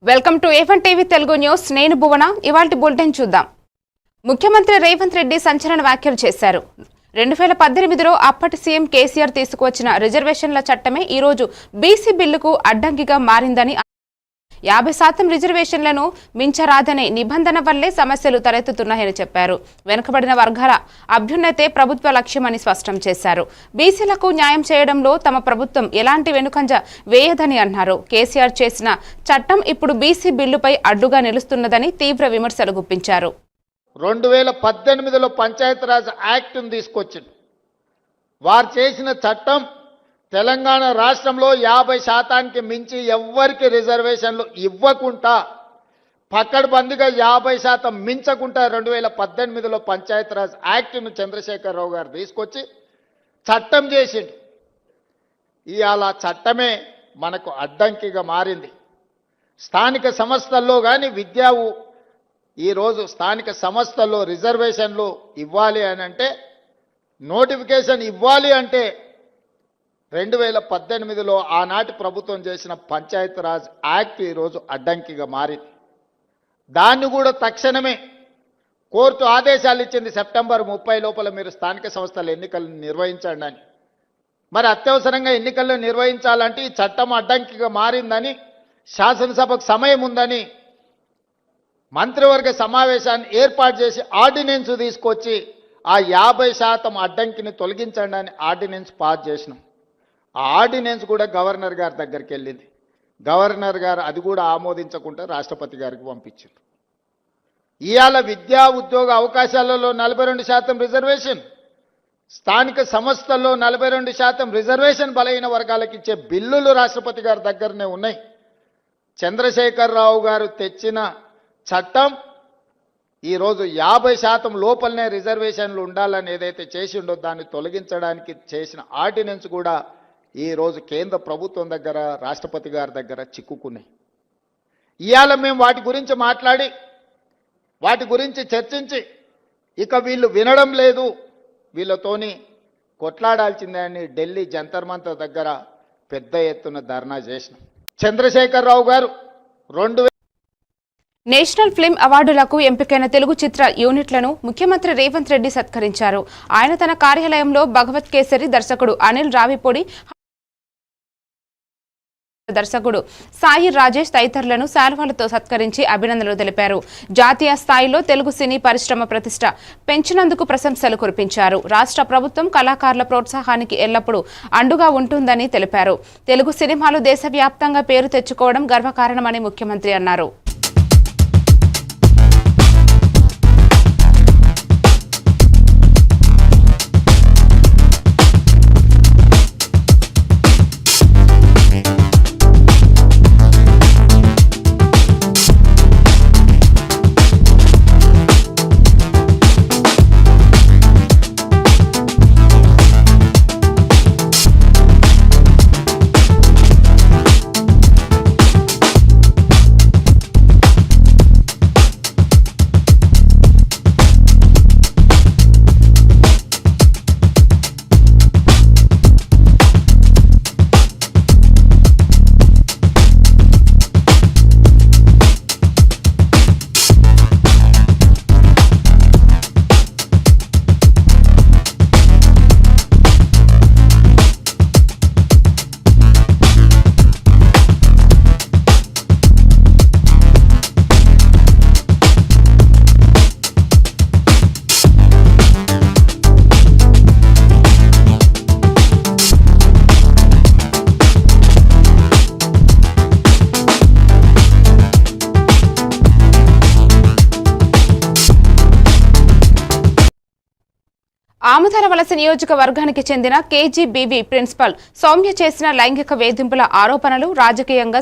Welcome to A1 TV Telugu news. నేను భువన. ఇవాల్టి bulletin చూద్దాం. ముఖ్యమంత్రి రేవంత్ రెడ్డి సంచలన వ్యాఖ్యలు చేశారు. 2018లో అప్పటి సీఎం కేసీఆర్ తీసుకువచ్చిన రిజర్వేషన్ల చట్టమే ఈ రోజు బీసీ బిల్లుకు అడ్డంకిగా మారిందని, 50% రిజర్వేషన్లను మించరాదనే నిబంధన వల్లే సమస్యలు తలెత్తుతున్నాయని చెప్పారు. వెనుకబడిన వర్గాల అభ్యున్నతే ప్రభుత్వ లక్ష్యమని స్పష్టం చేశారు. బీసీలకు న్యాయం చేయడంలో తమ ప్రభుత్వం ఎలాంటి వెనుకంజ వేయదని అన్నారు. కేసీఆర్ చేసిన చట్టం ఇప్పుడు బీసీ బిల్లుపై అడ్డుగా నిలుస్తున్నదని తీవ్ర విమర్శలు గుప్పించారు. 2018లో పంచాయతీరాజ్ యాక్ట్ను తీసుకొచ్చింది. వారు చేసిన చట్టం తెలంగాణ రాష్ట్రంలో 50% మించి ఎవ్వరికి రిజర్వేషన్లు ఇవ్వకుండా పక్కడబందిగా 50% మించకుండా 2018లో పంచాయతీరాజ్ యాక్ట్ను చంద్రశేఖరరావు గారు తీసుకొచ్చి చట్టం చేసిండు. ఇవాళ చట్టమే మనకు అడ్డంకిగా మారింది. స్థానిక సంస్థల్లో కానీ ఈరోజు స్థానిక సంస్థల్లో రిజర్వేషన్లు ఇవ్వాలి అని అంటే, నోటిఫికేషన్ ఇవ్వాలి అంటే 2018లో ఆనాటి ప్రభుత్వం చేసిన పంచాయతీరాజ్ యాక్ట్ ఈరోజు అడ్డంకిగా మారింది. దాన్ని కూడా తక్షణమే కోర్టు ఆదేశాలు ఇచ్చింది. సెప్టెంబర్ 30 లోపల మీరు స్థానిక సంస్థల ఎన్నికలను నిర్వహించండి అని. మరి అత్యవసరంగా ఎన్నికలను నిర్వహించాలంటే ఈ చట్టం అడ్డంకిగా మారిందని, శాసనసభకు సమయం ఉందని మంత్రివర్గ సమావేశాన్ని ఏర్పాటు చేసి ఆర్డినెన్స్ తీసుకొచ్చి ఆ 50% అడ్డంకిని తొలగించండి అని ఆర్డినెన్స్ పాస్ చేసినాం. ఆ ఆర్డినెన్స్ కూడా గవర్నర్ గారి దగ్గరికి వెళ్ళింది. గవర్నర్ గారు అది కూడా ఆమోదించకుండా రాష్ట్రపతి గారికి పంపించారు. ఇవాళ విద్యా ఉద్యోగ అవకాశాలలో 42% రిజర్వేషన్, స్థానిక సంస్థల్లో 42% రిజర్వేషన్ బలైన వర్గాలకు ఇచ్చే బిల్లులు రాష్ట్రపతి గారి దగ్గరనే ఉన్నాయి. చంద్రశేఖరరావు గారు తెచ్చిన చట్టం ఈరోజు 50% లోపలనే రిజర్వేషన్లు ఉండాలని ఏదైతే చేసిండో దాన్ని తొలగించడానికి చేసిన ఆర్డినెన్స్ కూడా ఈరోజు కేంద్ర ప్రభుత్వం దగ్గర, రాష్ట్రపతి గారి దగ్గర చిక్కుకున్నాయి. ఇవాళ మేము వాటి గురించి మాట్లాడి, వాటి గురించి చర్చించి, ఇక వీళ్ళు వినడం లేదు, వీళ్ళతోని కొట్లాడాల్సిందే అని ఢిల్లీ జంతర్ మంతర్ దగ్గర పెద్ద ఎత్తున ధర్నా చేసినాం. చంద్రశేఖరరావు గారు నేషనల్ ఫిల్మ్ అవార్డులకు ఎంపికైన తెలుగు చిత్ర యూనిట్లను ముఖ్యమంత్రి రేవంత్ రెడ్డి సత్కరించారు. ఆయన తన కార్యాలయంలో భగవత్ కేసరి దర్శకుడు అనిల్ రావిపూడి, దర్శకుడు సాయి రాజేష్ తదితరులను శాల్వాలతో సత్కరించి అభినందనలు తెలిపారు. జాతీయ స్థాయిలో తెలుగు సినీ పరిశ్రమ ప్రతిష్ట పెంచినందుకు ప్రశంసలు కురిపించారు. రాష్ట్ర ప్రభుత్వం కళాకారుల ప్రోత్సాహానికి ఎల్లప్పుడూ అండుగా ఉంటుందని తెలిపారు. తెలుగు సినిమాలు దేశవ్యాప్తంగా పేరు తెచ్చుకోవడం గర్వకారణమని ముఖ్యమంత్రి అన్నారు. ఆముదాల వలస నియోజకవర్గానికి చెందిన కేజీబీవీ ప్రిన్సిపల్ సౌమ్య చేసిన లైంగిక వేధింపుల ఆరోపణలు రాజకీయంగా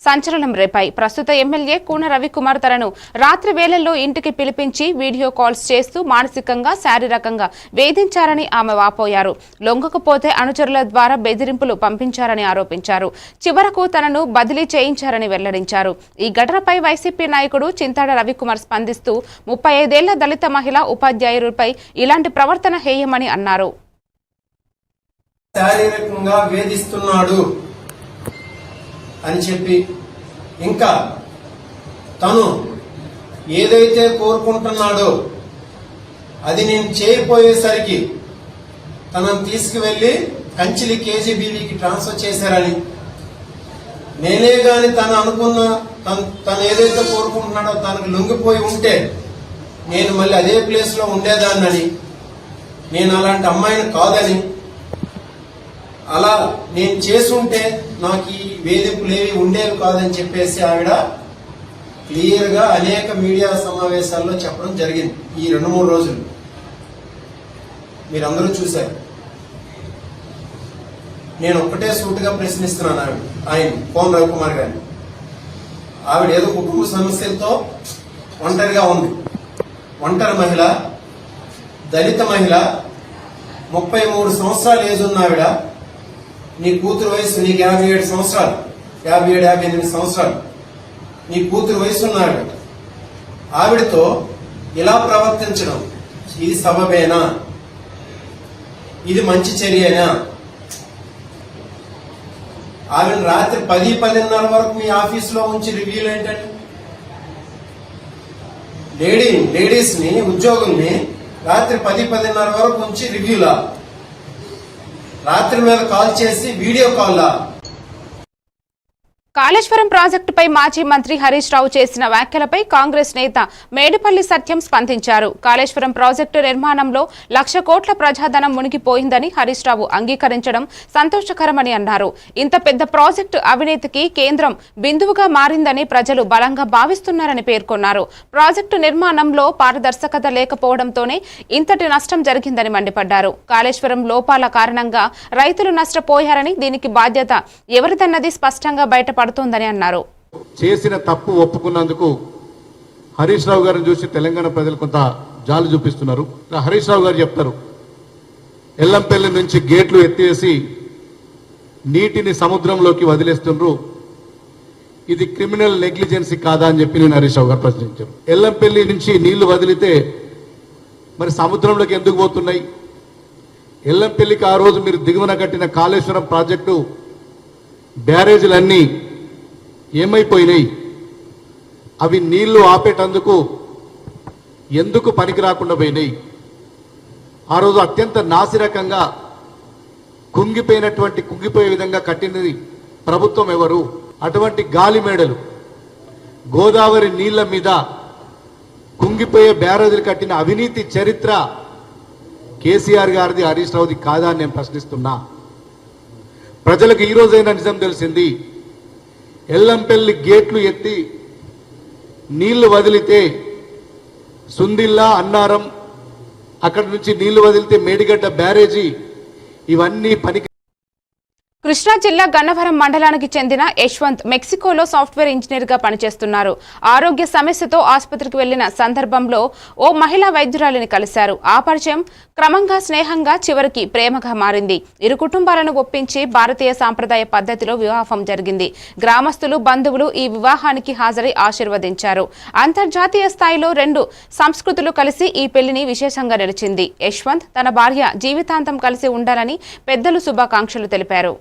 సంచలనం రేపాయి. ప్రస్తుత ఎమ్మెల్యే కూన రవికుమార్ తనను రాత్రి వేళల్లో ఇంటికి పిలిపించి వీడియో కాల్స్ చేస్తూ మానసికంగా, శారీరకంగా వేధించారని ఆమె వాపోయారు. లొంగకపోతే అనుచరుల ద్వారా బెదిరింపులు పంపించారని ఆరోపించారు. చివరకు తనను బదిలీ చేయించారని వెల్లడించారు. ఈ ఘటనపై వైసీపీ నాయకుడు చింతాడ రవికుమార్ స్పందిస్తూ 35 ఏళ్ల దళిత మహిళా ఉపాధ్యాయుడిపై ఇలాంటి ప్రవర్తన హేయమని అన్నారు. శారీరకంగా వేధిస్తున్నాడు అని చెప్పి ఇంకా తను ఏదైతే కోరుకుంటున్నాడో అది నేను చేయపోయేసరికి తనను తీసుకువెళ్లి కంచిలి కేజీబీవీకి ట్రాన్స్ఫర్ చేశారని, నేనే గాని తను అనుకున్న తను ఏదైతే కోరుకుంటున్నాడో తనకు లొంగిపోయి ఉంటే నేను మళ్ళీ అదే ప్లేస్ లో ఉండేదాన్నని, నేను అలాంటి అమ్మాయిని కాదని, అలా నేను చేసుంటే నాకు ఈ వేధింపులేవి ఉండేవి కాదని చెప్పేసి ఆవిడ క్లియర్ గా అనేక మీడియా సమావేశాల్లో చెప్పడం జరిగింది. ఈ 2-3 రోజులు మీరందరూ చూశారు. నేను ఒక్కటే సూటిగా ప్రశ్నిస్తున్నాను ఆయన కోన రవికుమార్ గారిని. ఆవిడ ఏదో కుటుంబ సమస్యలతో ఒంటరిగా ఉంది. ఒంటరి మహిళ, దళిత మహిళ, 33 సంవత్సరాలు ఏజ్ ఉన్న ఆవిడ. నీ కూతురు వయసు, నీకు 57 సంవత్సరాలు, 57-58 సంవత్సరాలు. నీ కూతురు వయసు ఉన్న ఆవిడతో ఇలా ప్రవర్తించడం ఇది సబబేనా? ఇది మంచి చర్యనా? ఆవిడ రాత్రి 10-10:30 వరకు మీ ఆఫీసులో ఉంచి రివ్యూలు ఏంటండి? లేడీస్ ని, ఉద్యోగుల్ని రాత్రి 10-10:30 వరకు ఉంచి రివ్యూలా? రాత్రి మీద కాల్ చేసి వీడియో కాల్లా? కాళేశ్వరం ప్రాజెక్టుపై మాజీ మంత్రి హరీష్ రావు చేసిన వ్యాఖ్యలపై కాంగ్రెస్ నేత మేడిపల్లి సత్యం స్పందించారు. కాళేశ్వరం ప్రాజెక్టు నిర్మాణంలో 1,00,000 కోట్ల ప్రజాధనం మునిగిపోయిందని హరీష్ రావు అంగీకరించడం సంతోషకరమని అన్నారు. ఇంత పెద్ద ప్రాజెక్టు అవినీతికి కేంద్రం బిందువుగా మారిందని ప్రజలు బలంగా భావిస్తున్నారని పేర్కొన్నారు. ప్రాజెక్టు నిర్మాణంలో పారదర్శకత లేకపోవడంతోనే ఇంతటి నష్టం జరిగిందని మండిపడ్డారు. కాళేశ్వరం లోపాల కారణంగా రైతులు నష్టపోయారని, దీనికి బాధ్యత ఎవరిదన్నది స్పష్టంగా బయటపడుతోందని అన్నారు. చేసిన తప్పు ఒప్పుకున్నందుకు హరీష్ రావు గారిని చూసి తెలంగాణ ప్రజలు కొంత జాలి చూపిస్తున్నారు. హరీష్ రావు గారు చెప్తారు, ఎల్లంపల్లి నుంచి గేట్లు ఎత్తేసి నీటిని సముద్రంలోకి వదిలేస్తున్నారు, ఇది క్రిమినల్ నెగ్లిజెన్సీ కాదా అని చెప్పి నేను హరీష్ రావు గారు ప్రశ్నించారు. ఎల్లంపల్లి నుంచి నీళ్లు వదిలితే మరి సముద్రంలోకి ఎందుకు పోతున్నాయి? ఎల్లంపల్లికి ఆ రోజు మీరు దిగువన కట్టిన కాళేశ్వరం ప్రాజెక్టు బ్యారేజీలన్నీ ఏమైపోయినాయి? అవి నీళ్లు ఆపేటందుకు ఎందుకు పనికి రాకుండా పోయినాయి? ఆ రోజు అత్యంత నాసిరకంగా కుంగిపోయే విధంగా కట్టినది ప్రభుత్వం ఎవరు? అటువంటి గాలి మేడలు, గోదావరి నీళ్ల మీద కుంగిపోయే బ్యారేజీలు కట్టిన అవినీతి చరిత్ర కేసీఆర్ గారిది, హరీష్ రావుది కాదా అని నేను ప్రశ్నిస్తున్నా. ప్రజలకు ఈ రోజైనా నిజం తెలిసింది. ఎల్లంపల్లి గేట్లు ఎత్తి నీళ్లు వదిలితే సుందిల్లా, అన్నారం, అక్కడి నుంచి నీళ్లు వదిలితే మేడిగడ్డ బ్యారేజీ, ఇవన్నీ పనికి. కృష్ణా జిల్లా గన్నవరం మండలానికి చెందిన యశ్వంత్ మెక్సికోలో సాఫ్ట్వేర్ ఇంజనీర్ గా పనిచేస్తున్నారు. ఆరోగ్య సమస్యతో ఆసుపత్రికి వెళ్లిన సందర్భంలో ఓ మహిళా వైద్యురాలిని కలిశారు. ఆ పరిచయం క్రమంగా స్నేహంగా చివరికి ప్రేమగా మారింది. ఇరు కుటుంబాలను ఒప్పించి భారతీయ సాంప్రదాయ పద్ధతిలో వివాహం జరిగింది. గ్రామస్తులు, బంధువులు ఈ వివాహానికి హాజరై ఆశీర్వదించారు. అంతర్జాతీయ స్థాయిలో 2 సంస్కృతులు కలిసి ఈ పెళ్లిని విశేషంగా నిలిచింది. యశ్వంత్ తన భార్య జీవితాంతం కలిసి ఉండాలని పెద్దలు శుభాకాంక్షలు తెలిపారు.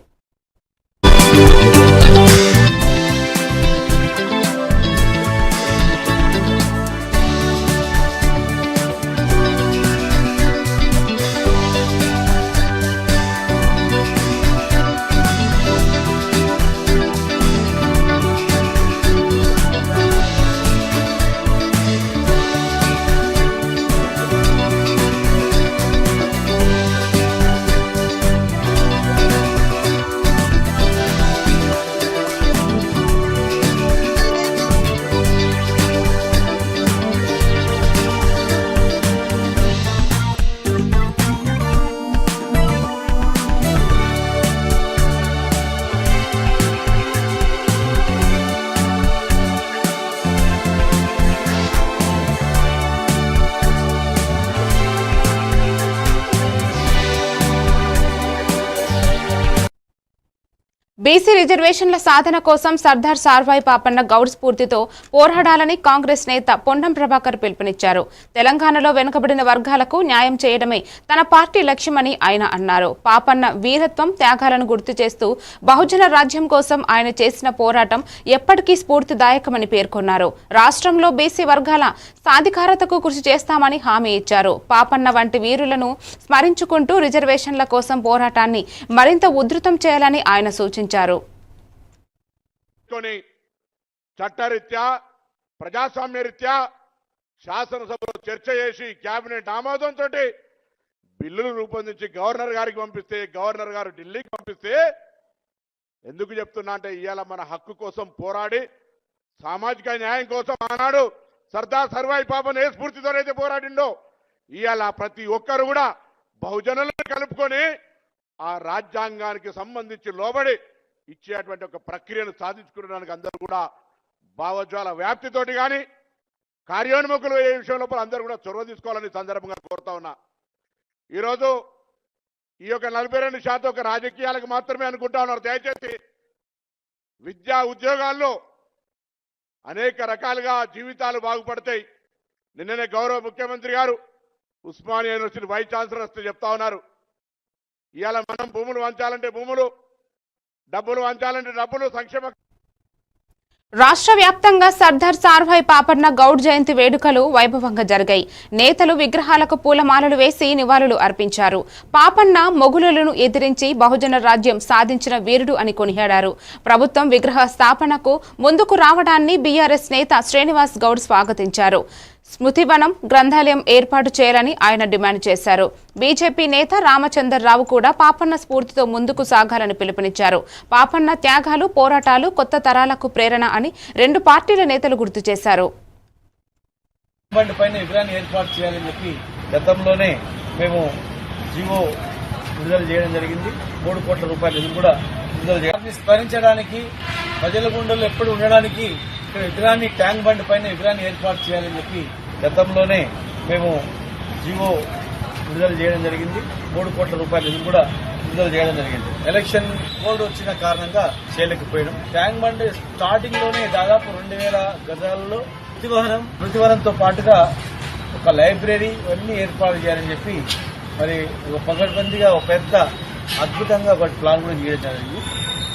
బీసీ రిజర్వేషన్ల సాధన కోసం సర్దార్ సార్వాయి పాపన్న గౌడ్ స్ఫూర్తితో పోరాడాలని కాంగ్రెస్ నేత పొన్నం ప్రభాకర్ పిలుపునిచ్చారు. తెలంగాణలో వెనుకబడిన వర్గాలకు న్యాయం చేయడమే తన పార్టీ లక్ష్యమని ఆయన అన్నారు. పాపన్న వీరత్వం, త్యాగాలను గుర్తు చేస్తూ బహుజన రాజ్యం కోసం ఆయన చేసిన పోరాటం ఎప్పటికీ స్ఫూర్తిదాయకమని పేర్కొన్నారు. రాష్ట్రంలో బీసీ వర్గాల సాధికారతకు కృషి చేస్తామని హామీ ఇచ్చారు. పాపన్న వంటి వీరులను స్మరించుకుంటూ రిజర్వేషన్ల కోసం పోరాటాన్ని మరింత ఉధృతం చేయాలని ఆయన సూచించారు. చట్టరీత్యా ప్రజాస్వామ్యరీత్యా శాసనసభలో చర్చ చేసి కేబినెట్ ఆమోదంతో బిల్లులు రూపొందించి గవర్నర్ గారికి పంపిస్తే, గవర్నర్ గారు ఢిల్లీకి పంపిస్తే, ఎందుకు చెప్తున్నా అంటే ఇవాళ మన హక్కు కోసం పోరాడి సామాజిక న్యాయం కోసం ఆనాడు సర్దార్ సర్వాయి పాపన్ ఏ స్ఫూర్తితోనైతే పోరాడిండో ఇవాళ ప్రతి ఒక్కరు కూడా బహుజనులను కలుపుకొని ఆ రాజ్యాంగానికి సంబంధించి లోబడి ఇచ్చేటువంటి ఒక ప్రక్రియను సాధించుకునేదానికి అందరూ కూడా భావజ్వాల వ్యాప్తితోటి కానీ కార్యోన్ముఖులు ఏ విషయం లోపల అందరూ కూడా చొరవ తీసుకోవాలని సందర్భంగా కోరుతా ఉన్నా. ఈరోజు ఈ యొక్క 42% ఒక రాజకీయాలకు మాత్రమే అనుకుంటా ఉన్నారు. దయచేసి విద్యా ఉద్యోగాల్లో అనేక రకాలుగా జీవితాలు బాగుపడతాయి. నిన్ననే గౌరవ ముఖ్యమంత్రి గారు ఉస్మానియా యూనివర్సిటీ వైస్ ఛాన్సలర్ వస్తే చెప్తా ఉన్నారు, ఇవాళ మనం భూములు వంచాలంటే భూములు, డబ్బులు వంచాలంటే డబ్బులు, సంక్షేమ. రాష్ట్ర వ్యాప్తంగా సర్దార్ సార్వాయి పాపన్న గౌడ్ జయంతి వేడుకలు వైభవంగా జరిగాయి. నేతలు విగ్రహాలకు పూలమాలలు వేసి నివాళులు అర్పించారు. పాపన్న మొగులులను ఎదిరించి బహుజన రాజ్యం సాధించిన వీరుడు అని కొనియాడారు. ప్రభుత్వం విగ్రహ స్థాపనకు ముందుకు రావడాన్ని బీఆర్ఎస్ నేత శ్రీనివాస్ గౌడ్ స్వాగతించారు. స్మృతివనం, గ్రంథాలయం ఏర్పాటు చేయాలని ఆయన డిమాండ్ చేశారు. బీజేపీ నేత రామచంద్రరావు కూడా పాపన్న స్ఫూర్తితో ముందుకు సాగాలని పిలుపునిచ్చారు. పాపన్న త్యాగాలు, పోరాటాలు కొత్త తరాలకు ప్రేరణ అని రెండు పార్టీల నేతలు గుర్తు చేశారు. ఏర్పాటు చేయాలని చెప్పి గతంలోనే మేము జీవో విడుదల చేయడం జరిగింది. 3 కోట్ల రూపాయలు ఇది కూడా విడుదల చేయాలని స్మరించడానికి, ప్రజల గుండెల్లో ఎప్పుడు ఉండడానికి విగ్రహాన్ని ట్యాంక్ బండ్ పైన విగ్రహాన్ని ఏర్పాటు చేయాలని చెప్పి గతంలోనే మేము జీవో విడుదల చేయడం జరిగింది. 3 కోట్ల రూపాయలు ఇది కూడా విడుదల చేయడం జరిగింది. ఎలక్షన్ కోడ్ వచ్చిన కారణంగా చేయలేకపోయాం. ట్యాంక్ బండ్ స్టార్టింగ్ లోనే దాదాపు 2000 గజాలలో స్మృతివనంతో పాటుగా ఒక లైబ్రరీ ఇవన్నీ ఏర్పాటు చేయాలని చెప్పి మరి ఒక పగడ్బందీగా ఒక పెద్ద అద్భుతంగా ఒక ప్లాన్ కూడా చేయడం జరిగింది.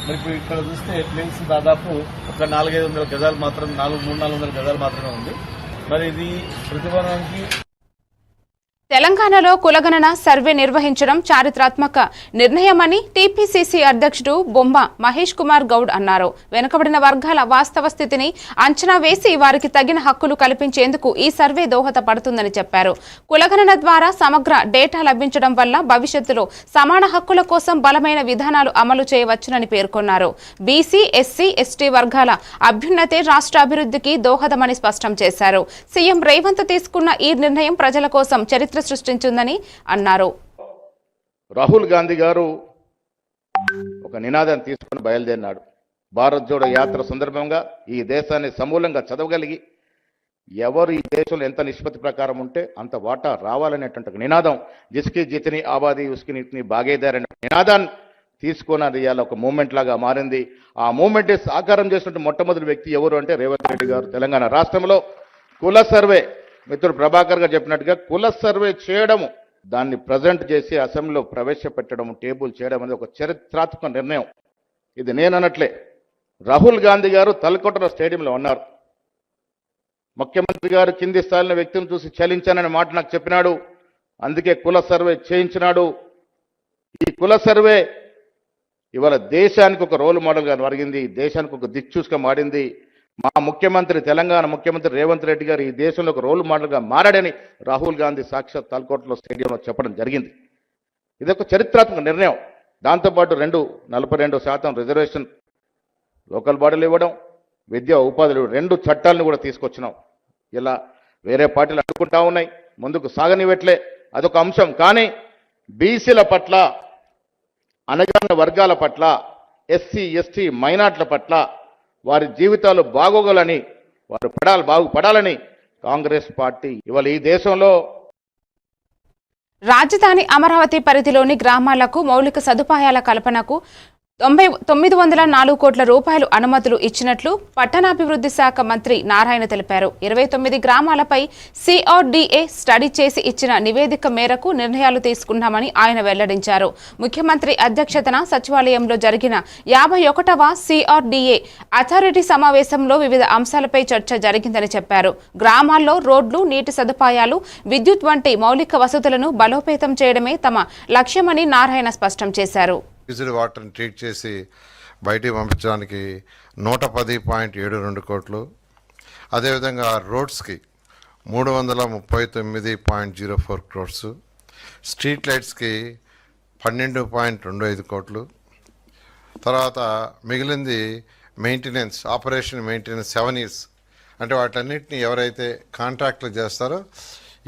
మరి ఇప్పుడు ఇక్కడ చూస్తే ప్లేస్ దాదాపు ఒక 400-500 గజాలు మాత్రం 300-400 గజాలు మాత్రమే ఉంది. మరి ఇది స్మృతివనానికి తెలంగాణలో కులగణన సర్వే నిర్వహించడం చారిత్రాత్మక నిర్ణయమని టీపీసీసీ అధ్యక్షుడు బొమ్మ మహేష్ కుమార్ గౌడ్ అన్నారు. వెనుకబడిన వర్గాల వాస్తవ స్థితిని అంచనా వేసి వారికి తగిన హక్కులు కల్పించేందుకు ఈ సర్వే దోహదపడుతుందని చెప్పారు. కులగణన ద్వారా సమగ్ర డేటా లభించడం వల్ల భవిష్యత్తులో సమాన హక్కుల కోసం బలమైన విధానాలు అమలు చేయవచ్చునని పేర్కొన్నారు. బీసీ, ఎస్సీ, ఎస్టీ వర్గాల అభ్యున్నతే రాష్ట్ర అభివృద్ధికి దోహదమని స్పష్టం చేశారు. సీఎం రేవంత్ తీసుకున్న ఈ నిర్ణయం ప్రజల కోసం చరిత్ర సృష్టించిందని అన్నారు. రాహుల్ గాంధీ గారు ఒక నినాదాన్ని తీసుకుని బయలుదేరినాడు. భారత్ జోడో యాత్ర సందర్భంగా ఈ దేశాన్ని సమూలంగా చదవగలిగి ఎవరు ఈ దేశంలో ఎంత నిష్పత్తి ప్రకారం ఉంటే అంత వాటా రావాలనేటువంటి నినాదం, జిస్కి జితని ఆబాదీ ఉస్కి నీతిని భాగీదార్ అనే నినాదాన్ని తీసుకున్నది ఇవాళ ఒక మూమెంట్ లాగా మారింది. ఆ మూమెంట్ సాకారం చేసినట్టు మొట్టమొదటి వ్యక్తి ఎవరు అంటే రేవంత్ రెడ్డి గారు. తెలంగాణ రాష్ట్రంలో కుల సర్వే, మిత్రుడు ప్రభాకర్ గారు చెప్పినట్టుగా కుల సర్వే చేయడము, దాన్ని ప్రజెంట్ చేసి అసెంబ్లీలో ప్రవేశపెట్టడం, టేబుల్ చేయడం అనేది ఒక చరిత్రాత్మక నిర్ణయం. ఇది నేను అనట్లే, రాహుల్ గాంధీ గారు తలకొట్టల స్టేడియంలో ఉన్నారు. ముఖ్యమంత్రి గారు కింది స్థాయిలో వ్యక్తిని చూసి చలించాననే మాట నాకు చెప్పినాడు. అందుకే కుల సర్వే చేయించినాడు. ఈ కుల సర్వే ఇవాళ దేశానికి ఒక రోల్ మోడల్గా మారింది, దేశానికి ఒక దిక్చూసుగా మారింది. మా ముఖ్యమంత్రి, తెలంగాణ ముఖ్యమంత్రి రేవంత్ రెడ్డి గారు ఈ దేశంలో ఒక రోల్ మోడల్గా మారాడని రాహుల్ గాంధీ సాక్షాత్ తలకోటలో స్టేడియంలో చెప్పడం జరిగింది. ఇది ఒక చరిత్రాత్మక నిర్ణయం. దాంతోపాటు 42% రిజర్వేషన్ లోకల్ బాడీలు ఇవ్వడం, విద్యా ఉపాధులు 2 చట్టాలను కూడా తీసుకొచ్చినాం. ఇలా వేరే పార్టీలు అనుకుంటా ఉన్నాయి, ముందుకు సాగనివ్వట్లే, అదొక అంశం. కానీ బీసీల పట్ల, అణగారిన వర్గాల పట్ల, ఎస్సీ, ఎస్టీ, మైనార్టీల పట్ల వారి జీవితాలు బాగోగాలని, వారు బాగుపడాలని కాంగ్రెస్ పార్టీ ఇవాళ ఈ దేశంలో రాజధాని అమరావతి పరిధిలోని గ్రామాలకు మౌలిక సదుపాయాల కల్పనకు 904 కోట్ల రూపాయలు అనుమతులు ఇచ్చినట్లు పట్టణాభివృద్ధి శాఖ మంత్రి నారాయణ తెలిపారు. 29 గ్రామాలపై CRDA స్టడీ చేసి ఇచ్చిన నివేదిక మేరకు నిర్ణయాలు తీసుకున్నామని ఆయన వెల్లడించారు. ముఖ్యమంత్రి అధ్యక్షతన సచివాలయంలో జరిగిన 51వ CRDA అథారిటీ సమావేశంలో వివిధ అంశాలపై చర్చ జరిగిందని చెప్పారు. గ్రామాల్లో రోడ్లు, నీటి సదుపాయాలు, విద్యుత్ వంటి మౌలిక వసతులను బలోపేతం చేయడమే తమ లక్ష్యమని నారాయణ స్పష్టం చేశారు. యూజ్డ్ వాటర్ని ట్రీట్ చేసి బయటికి పంపించడానికి 110.72 కోట్లు, అదేవిధంగా రోడ్స్కి 339.04 క్రోర్స్, స్ట్రీట్ లైట్స్కి 12.25 కోట్లు, తర్వాత మిగిలింది మెయింటెనెన్స్, ఆపరేషన్ మెయింటెనెన్స్ 7 years, అంటే వాటన్నిటిని ఎవరైతే కాంట్రాక్ట్లు చేస్తారో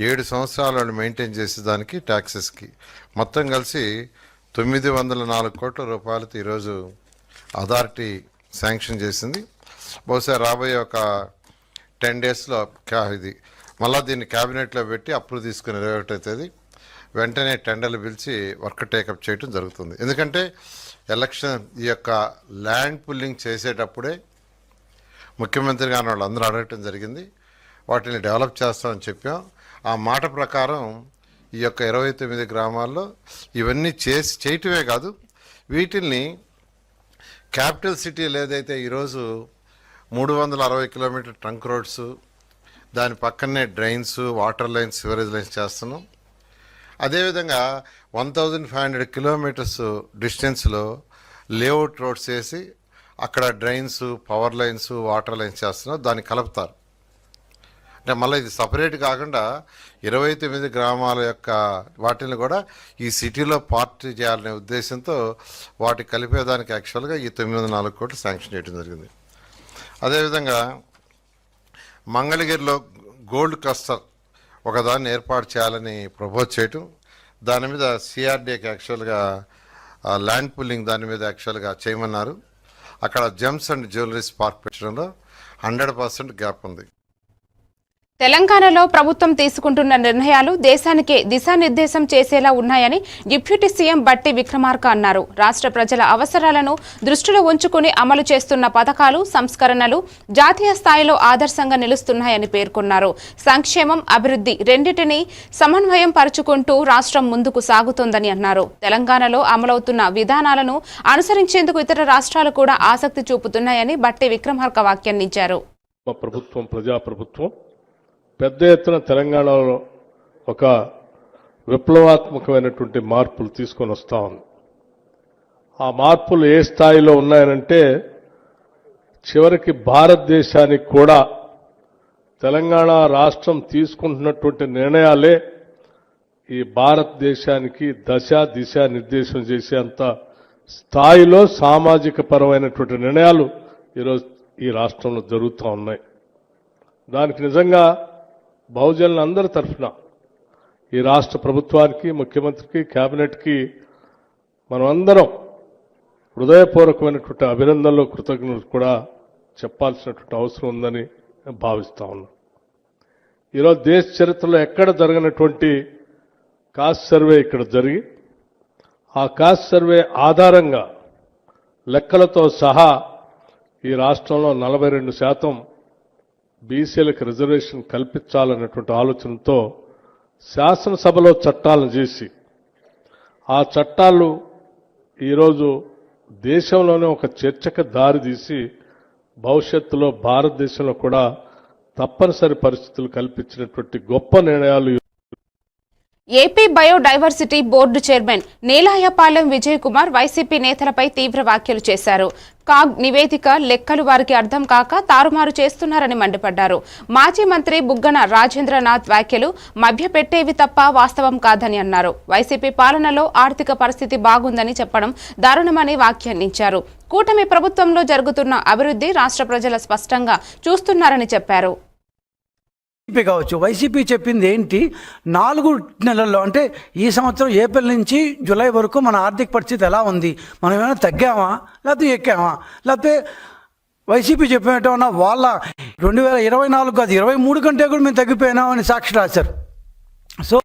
7 సంవత్సరాలు వాళ్ళు మెయింటైన్ చేసే దానికి ట్యాక్సెస్కి మొత్తం కలిసి 904 కోట్ల రూపాయలతో ఈరోజు అథారిటీ శాంక్షన్ చేసింది. బహుశా రాబోయే ఒక 10 daysలో ఇది మళ్ళీ దీన్ని క్యాబినెట్లో పెట్టి అప్రూవ్ తీసుకుని 21వ తేదీ వెంటనే టెండర్లు పిలిచి వర్క్ టేకప్ చేయడం జరుగుతుంది. ఎందుకంటే ఎలక్షన్ ఈ యొక్క ల్యాండ్ పుల్లింగ్ చేసేటప్పుడే ముఖ్యమంత్రి గారిని వాళ్ళందరూ అడగటం జరిగింది. వాటిని డెవలప్ చేస్తామని చెప్పాం. ఆ మాట ప్రకారం ఈ యొక్క 29 గ్రామాల్లో ఇవన్నీ చేయటమే కాదు, వీటిల్ని క్యాపిటల్ సిటీలు ఏదైతే ఈరోజు 360 కిలోమీటర్ ట్రంక్ రోడ్స్, దాని పక్కనే drains, water lines, sewerage lines చేస్తున్నాం. అదేవిధంగా 1500 కిలోమీటర్స్ డిస్టెన్స్లో లేఅవుట్ రోడ్స్ వేసి అక్కడ drains, power lines, water lines చేస్తున్నాం. దాన్ని కలుపుతారు. అంటే మళ్ళీ ఇది సపరేట్ కాకుండా 29 గ్రామాల యొక్క వాటిని కూడా ఈ సిటీలో పార్టీ చేయాలనే ఉద్దేశంతో వాటి కలిపేదానికి యాక్చువల్గా ఈ 904 కోట్లు శాంక్షన్ చేయడం జరిగింది. అదేవిధంగా మంగళగిరిలో గోల్డ్ క్లస్టర్ ఒకదాన్ని ఏర్పాటు చేయాలని ప్రపోజ్ చేయటం, దాని మీద CRDAకి యాక్చువల్గా ల్యాండ్ పుల్లింగ్ దాని మీద యాక్చువల్గా చేయమన్నారు. అక్కడ జెమ్స్ అండ్ జ్యువెలరీస్ పార్క్ పెట్టడంలో 100% గ్యాప్ ఉంది. తెలంగాణలో ప్రభుత్వం తీసుకుంటున్న నిర్ణయాలు దేశానికే దిశానిర్దేశం చేసేలా ఉన్నాయని డిప్యూటీ సీఎం బట్టి విక్రమార్క అన్నారు. రాష్ట్ర ప్రజల అవసరాలను దృష్టిలో ఉంచుకుని అమలు చేస్తున్న పథకాలు, సంస్కరణలు జాతీయ స్థాయిలో ఆదర్శంగా నిలుస్తున్నాయని పేర్కొన్నారు. సంక్షేమం, అభివృద్ధి రెండింటినీ సమన్వయం పరుచుకుంటూ రాష్ట్రం ముందుకు సాగుతోందని అన్నారు. తెలంగాణలో అమలవుతున్న విధానాలను అనుసరించేందుకు ఇతర రాష్ట్రాలు కూడా ఆసక్తి చూపుతున్నాయని బట్టి విక్రమార్క వ్యాఖ్యానించారు. ప్రజాప్రభుత్వం పెద్ద ఎత్తున తెలంగాణలో ఒక విప్లవాత్మకమైనటువంటి మార్పులు తీసుకొని వస్తూ ఉంది. ఆ మార్పులు ఏ స్థాయిలో ఉన్నాయనంటే చివరికి భారతదేశానికి కూడా తెలంగాణ రాష్ట్రం తీసుకుంటున్నటువంటి నిర్ణయాలే ఈ భారతదేశానికి దిశ నిర్దేశం చేసేంత స్థాయిలో సామాజిక పరమైనటువంటి నిర్ణయాలు ఈరోజు ఈ రాష్ట్రంలో జరుగుతూ ఉన్నాయి. దానికి నిజంగా బహుజనులందరి తరఫున ఈ రాష్ట్ర ప్రభుత్వానికి, ముఖ్యమంత్రికి, కేబినెట్కి మనమందరం హృదయపూర్వకమైనటువంటి అభినందనలు, కృతజ్ఞతలు కూడా చెప్పాల్సినటువంటి అవసరం ఉందని భావిస్తా ఉన్నాం. ఈరోజు దేశ చరిత్రలో ఎక్కడ జరగనటువంటి కాస్ట్ సర్వే ఇక్కడ జరిగి ఆ కాస్ట్ సర్వే ఆధారంగా లెక్కలతో సహా ఈ రాష్ట్రంలో 42% బీసీలకు రిజర్వేషన్ కల్పించాలన్నటువంటి ఆలోచనతో శాసనసభలో చట్టాలను చేసి ఆ చట్టాలు ఈరోజు దేశంలోనే ఒక చర్చకు దారితీసి భవిష్యత్తులో భారతదేశంలో కూడా తప్పనిసరి పరిస్థితులు కల్పించినటువంటి గొప్ప నిర్ణయాలు. AP biodiversity board chairman Neelayapalem Vijay Kumar YCP నేతలపై తీవ్ర వ్యాఖ్యలు చేశారు. కాగ్ నివేదిక లెక్కలు వారికి అర్థం కాక తారుమారు చేస్తున్నారని మండిపడ్డారు. మాజీ మంత్రి బుగ్గన రాజేంద్రనాథ్ వ్యాఖ్యలు మభ్యపెట్టేవి తప్ప వాస్తవం కాదని అన్నారు. వైసీపీ పాలనలో ఆర్థిక పరిస్థితి బాగుందని చెప్పడం దారుణమని వ్యాఖ్యానించారు. కూటమి ప్రభుత్వంలో జరుగుతున్న అభివృద్ధి రాష్ట్ర ప్రజలు స్పష్టంగా చూస్తున్నారని చెప్పారు. కావచ్చు వైసీపీ చెప్పింది ఏంటి, 4 నెలల్లో అంటే ఈ సంవత్సరం ఏప్రిల్ నుంచి జూలై వరకు మన ఆర్థిక పరిస్థితి ఎలా ఉంది, మనం ఏమైనా తగ్గామా లేకపోతే ఎక్కామా, లేకపోతే వైసీపీ చెప్పేటన్నా వాళ్ళ 2024 కాదు 23 కంటే కూడా మేము తగ్గిపోయినామని సాక్షి రాశారు. సో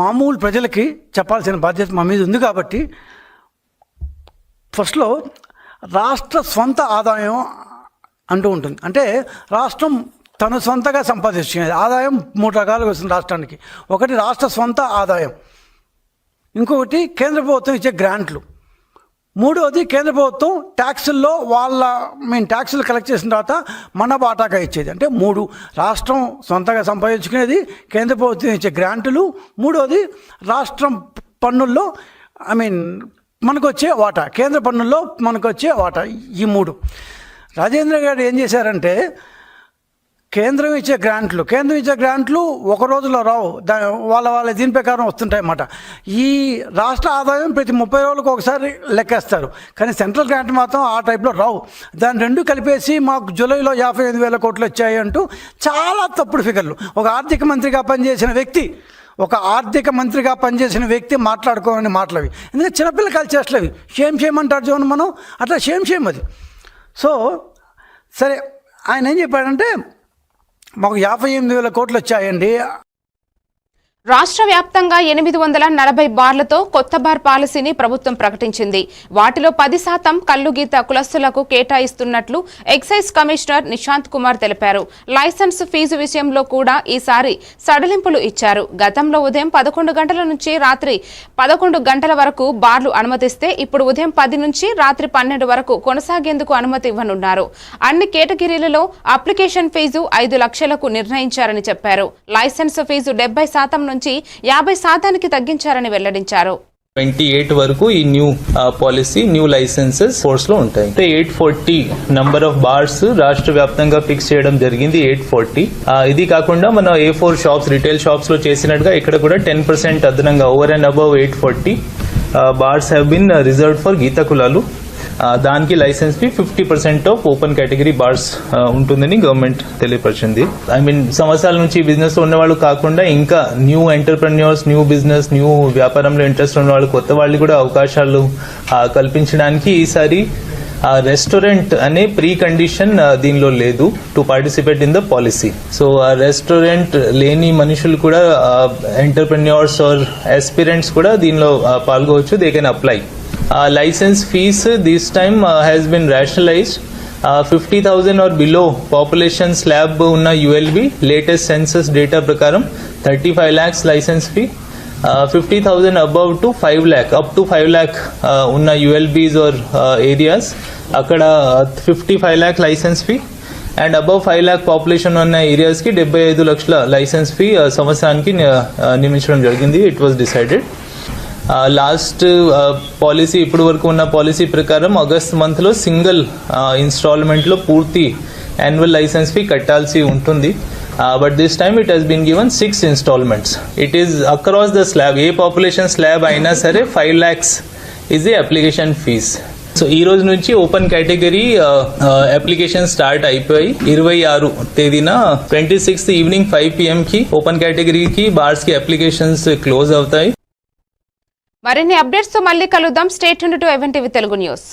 మామూలు ప్రజలకి చెప్పాల్సిన బాధ్యత మా మీద ఉంది. కాబట్టి ఫస్ట్లో రాష్ట్ర స్వంత ఆదాయం అంటూ ఉంటుంది. అంటే రాష్ట్రం తను సొంతగా సంపాదించుకునేది ఆదాయం 3 రకాలుగా వస్తుంది రాష్ట్రానికి. ఒకటి రాష్ట్ర సొంత ఆదాయం, ఇంకొకటి కేంద్ర ప్రభుత్వం ఇచ్చే గ్రాంట్లు, మూడవది కేంద్ర ప్రభుత్వం ట్యాక్సుల్లో ట్యాక్సులు కలెక్ట్ చేసిన తర్వాత మన బాటాగా ఇచ్చేది. అంటే 3 రాష్ట్రం సొంతంగా సంపాదించుకునేది, కేంద్ర ప్రభుత్వం ఇచ్చే గ్రాంటులు, మూడవది రాష్ట్రం పన్నుల్లో మనకు వచ్చే వాటా, కేంద్ర పన్నుల్లో మనకు వచ్చే వాటా. ఈ 3 రాజేంద్ర గారు ఏం చేశారంటే కేంద్రం ఇచ్చే గ్రాంట్లు ఒక రోజులో రావు, వాళ్ళ దీని ప్రకారం వస్తుంటాయి అన్నమాట. ఈ రాష్ట్ర ఆదాయం ప్రతి 30 రోజులకు ఒకసారి లెక్కేస్తారు, కానీ సెంట్రల్ గ్రాంట్ మాత్రం ఆ టైప్లో రావు. దాని 2 కలిపేసి మాకు జూలైలో 55,000 కోట్లు వచ్చాయి అంటూ చాలా తప్పుడు ఫిగర్లు. ఒక ఆర్థిక మంత్రిగా పనిచేసిన వ్యక్తి మాట్లాడుకోని మాటలవి. ఎందుకంటే చిన్నపిల్లలు కలిసి చేస్తలేవి, షేమ్ అంటారు చూడండి మనం, అట్లా షేమ్ అది. సో సరే, ఆయన ఏం చెప్పాడంటే మాకు 58,000 కోట్లు వచ్చాయండి. రాష్ట్ర వ్యాప్తంగా 840 బార్లతో కొత్త బార్ పాలసీని ప్రభుత్వం ప్రకటించింది. వాటిలో 10% కల్లు గీత కులస్తులకు కేటాయిస్తున్నట్లు ఎక్సైజ్ కమిషనర్ నిశాంత్ కుమార్ తెలిపారు. లైసెన్స్ ఫీజు విషయంలో కూడా ఈసారి సడలింపులు ఇచ్చారు. గతంలో ఉదయం 11 గంటల నుంచి రాత్రి 11 గంటల వరకు బార్లు అనుమతిస్తే ఇప్పుడు ఉదయం 10 నుంచి రాత్రి 12 వరకు కొనసాగేందుకు అనుమతి ఇవ్వనున్నారు. అన్ని కేటగిరీలలో అప్లికేషన్ ఫీజు 5 లక్షలకు నిర్ణయించారని చెప్పారు. లైసెన్స్ ఫీజు 70% నుంచి 50% తగ్గించారని వెల్లడించారు. 28 వరకు ఈ న్యూ లైసెన్సెస్ ఫోర్స్ లో ఉంటాయి. 840 నంబర్ ఆఫ్ బార్స్ రాష్ట్ర వ్యాప్తంగా ఫిక్స్ చేయడం జరిగింది. 840 ఇది కాకుండా మన A4 షాప్స్, రిటైల్ షాప్స్ లో చేసినట్టుగా ఇక్కడ కూడా 10% అదనంగా over and above 840 bars have been reserved for గీత కులాలు. దానికి license fee 50% of open category bars ఉంటుందని గవర్నమెంట్ తెలియపరిచింది. సంవత్సరాల నుంచి బిజినెస్ లో ఉన్న వాళ్ళు కాకుండా ఇంకా new entrepreneurs, new business, new వ్యాపారంలో ఇంట్రెస్ట్ ఉన్న వాళ్ళు, కొత్త వాళ్ళు కూడా అవకాశాలు కల్పించడానికి ఈసారి రెస్టారెంట్ అనే ప్రీ కండిషన్ దీనిలో లేదు to participate in the policy. So ఆ రెస్టారెంట్ లేని మనుషులు కూడా, ఎంటర్ప్రెన్యూర్స్ ఆర్ ఆస్పిరెంట్స్ కూడా దీనిలో పాల్గొవచ్చు. They can apply. License fees this time has been rationalized. 50,000 or below population slab unna ULB latest census data prakaram 35 lakhs license fee. 50,000 above to 5 lakh, up to 5 lakh unna ULBs or areas akkada 55 lakh license fee. And above 5 lakh population ఉన్న areas కి 75 లక్షల licence fee సంవత్సరానికి నియమించడం జరిగింది. It was decided. Last policy, ఇప్పుడు వరకు ఉన్న policy ప్రకారం ఆగస్ట్ మంత్ లో సింగిల్ ఇన్స్టాల్మెంట్ లో పూర్తి యాన్యువల్ లైసెన్స్ ఫీ కట్టాల్సి ఉంటుంది. But this time it has been given 6 instalments. It is across the slab, ఏ పాపులేషన్ స్లాబ్ అయినా సరే 5 lakhs is the application fee. సో ఈ రోజు నుంచి ఓపెన్ కేటగిరీ అప్లికేషన్ స్టార్ట్ అయిపోయి 26 తేదీన 26th ఈవినింగ్ 5 PM కి ఓపెన్ కేటగిరీకి బార్స్ కి అప్లికేషన్స్ క్లోజ్ అవుతాయి. మరిన్ని అప్డేట్స్ తో మళ్ళీ కలుద్దాం. Stay tuned to even TV Telugu news.